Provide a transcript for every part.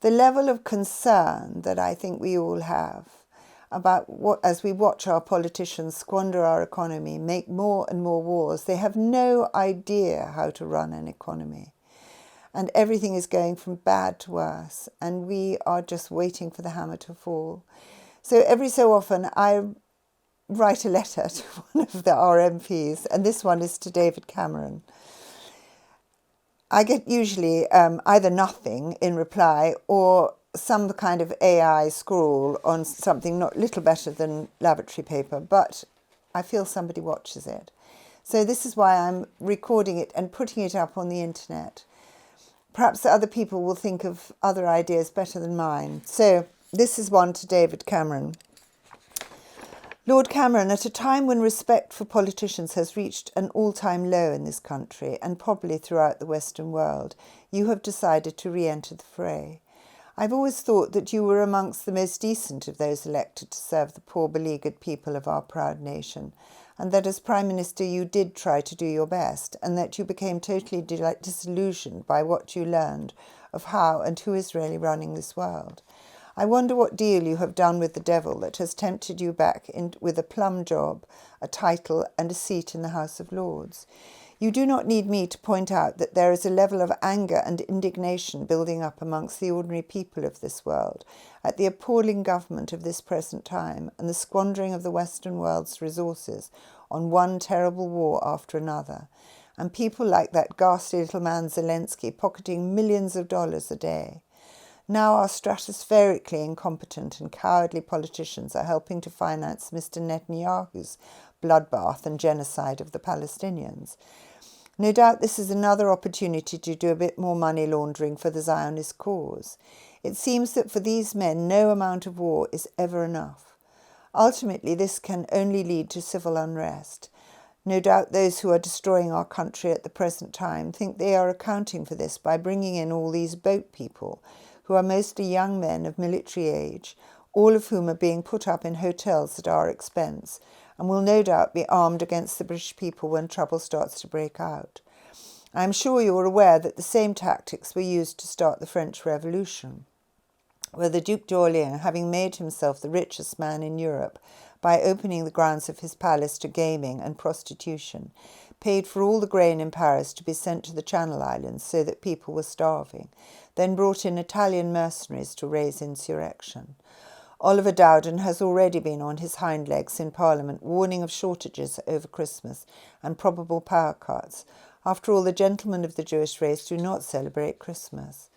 the level of concern that I think we all have about what, as we watch our politicians squander our economy, make more and more wars, they have no idea how to run an economy. And everything is going from bad to worse, and we are just waiting for the hammer to fall. So every so often I write a letter to one of our MPs, and this one is to David Cameron. I get usually either nothing in reply or some kind of AI scrawl on something not little better than lavatory paper, but I feel somebody watches it. So this is why I'm recording it and putting it up on the internet. Perhaps other people will think of other ideas better than mine. So this is one to David Cameron. Lord Cameron, at a time when respect for politicians has reached an all-time low in this country and probably throughout the Western world, you have decided to re-enter the fray. I've always thought that you were amongst the most decent of those elected to serve the poor beleaguered people of our proud nation, and that as Prime Minister you did try to do your best, and that you became totally disillusioned by what you learned of how and who is really running this world. I wonder what deal you have done with the devil that has tempted you back with a plum job, a title and a seat in the House of Lords. You do not need me to point out that there is a level of anger and indignation building up amongst the ordinary people of this world at the appalling government of this present time and the squandering of the Western world's resources on one terrible war after another, and people like that ghastly little man Zelensky pocketing millions of dollars a day. Now our stratospherically incompetent and cowardly politicians are helping to finance Mr. Netanyahu's bloodbath and genocide of the Palestinians. No doubt this is another opportunity to do a bit more money laundering for the Zionist cause. It seems that for these men no amount of war is ever enough. Ultimately this can only lead to civil unrest. No doubt those who are destroying our country at the present time think they are accounting for this by bringing in all these boat people, who are mostly young men of military age, all of whom are being put up in hotels at our expense, and will no doubt be armed against the British people when trouble starts to break out. I am sure you are aware that the same tactics were used to start the French Revolution, where the Duc d'Orléans, having made himself the richest man in Europe by opening the grounds of his palace to gaming and prostitution, paid for all the grain in Paris to be sent to the Channel Islands so that people were starving, then brought in Italian mercenaries to raise insurrection. Oliver Dowden has already been on his hind legs in Parliament, warning of shortages over Christmas and probable power cuts. After all, the gentlemen of the Jewish race do not celebrate Christmas.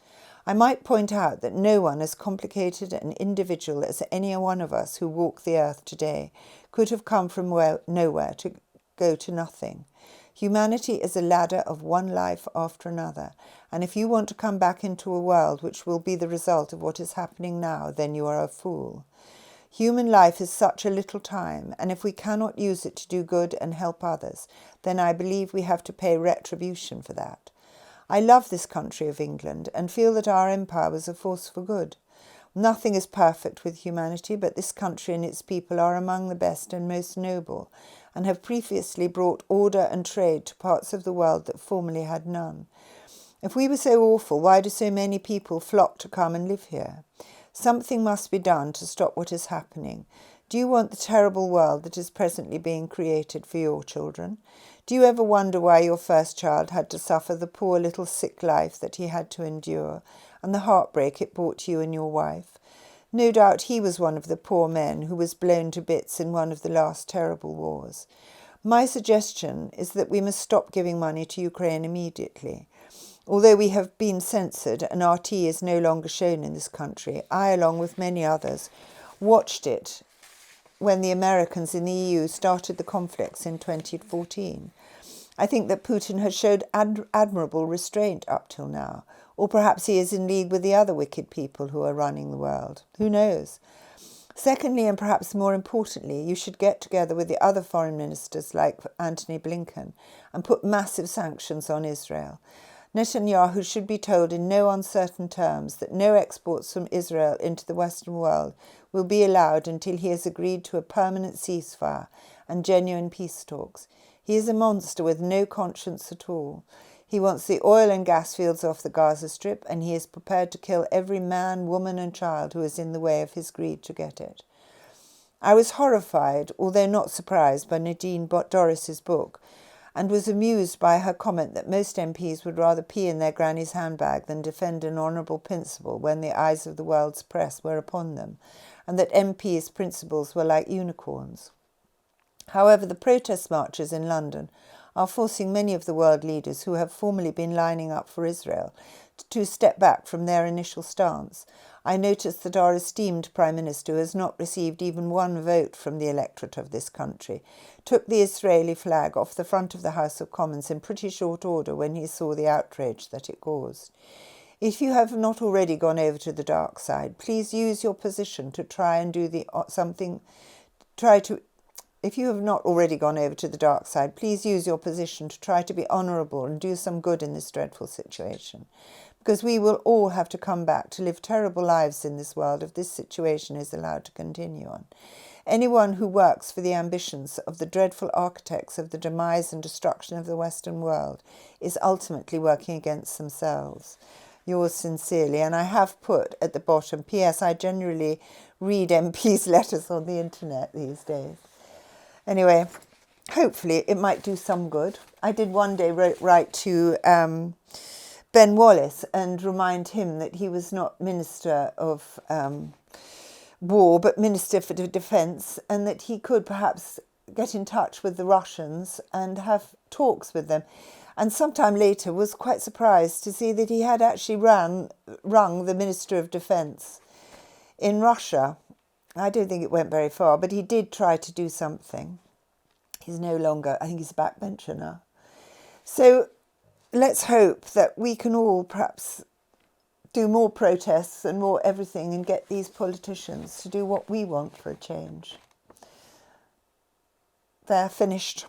I might point out that no one as complicated an individual as any one of us who walk the earth today could have come from nowhere to go to nothing. Humanity is a ladder of one life after another, and if you want to come back into a world which will be the result of what is happening now, then you are a fool. Human life is such a little time, and if we cannot use it to do good and help others, then I believe we have to pay retribution for that. I love this country of England and feel that our empire was a force for good. Nothing is perfect with humanity, but this country and its people are among the best and most noble, and have previously brought order and trade to parts of the world that formerly had none. If we were so awful, why do so many people flock to come and live here? Something must be done to stop what is happening. Do you want the terrible world that is presently being created for your children? Do you ever wonder why your first child had to suffer the poor little sick life that he had to endure, and the heartbreak it brought to you and your wife? No doubt he was one of the poor men who was blown to bits in one of the last terrible wars. My suggestion is that we must stop giving money to Ukraine immediately. Although we have been censored and our tea is no longer shown in this country, I, along with many others, watched it when the Americans in the EU started the conflicts in 2014. I think that Putin has showed admirable restraint up till now, or perhaps he is in league with the other wicked people who are running the world. Who knows? Secondly, and perhaps more importantly, you should get together with the other foreign ministers like Antony Blinken and put massive sanctions on Israel. Netanyahu should be told in no uncertain terms that no exports from Israel into the Western world will be allowed until he has agreed to a permanent ceasefire and genuine peace talks. He is a monster with no conscience at all. He wants the oil and gas fields off the Gaza Strip, and he is prepared to kill every man, woman and child who is in the way of his greed to get it. I was horrified, although not surprised, by Nadine Dorries' book, and was amused by her comment that most MPs would rather pee in their granny's handbag than defend an honourable principle when the eyes of the world's press were upon them, and that MPs' principles were like unicorns. However, the protest marches in London are forcing many of the world leaders who have formerly been lining up for Israel to step back from their initial stance. I noticed that our esteemed Prime Minister, who has not received even one vote from the electorate of this country, took the Israeli flag off the front of the House of Commons in pretty short order when he saw the outrage that it caused. If you have not already gone over to the dark side, please use your position to try and do If you have not already gone over to the dark side, please use your position to try to be honourable and do some good in this dreadful situation. Because we will all have to come back to live terrible lives in this world if this situation is allowed to continue on. Anyone who works for the ambitions of the dreadful architects of the demise and destruction of the Western world is ultimately working against themselves. Yours sincerely. And I have put at the bottom, P.S. I generally read MPs' letters on the internet these days. Anyway, hopefully it might do some good. I did one day write to Ben Wallace and remind him that he was not Minister of War, but Minister for Defence, and that he could perhaps get in touch with the Russians and have talks with them. And sometime later was quite surprised to see that he had actually rung the Minister of Defence in Russia. I don't think it went very far, but he did try to do something. He's no longer, I think he's a backbencher now. So let's hope that we can all perhaps do more protests and more everything and get these politicians to do what we want for a change. They're finished.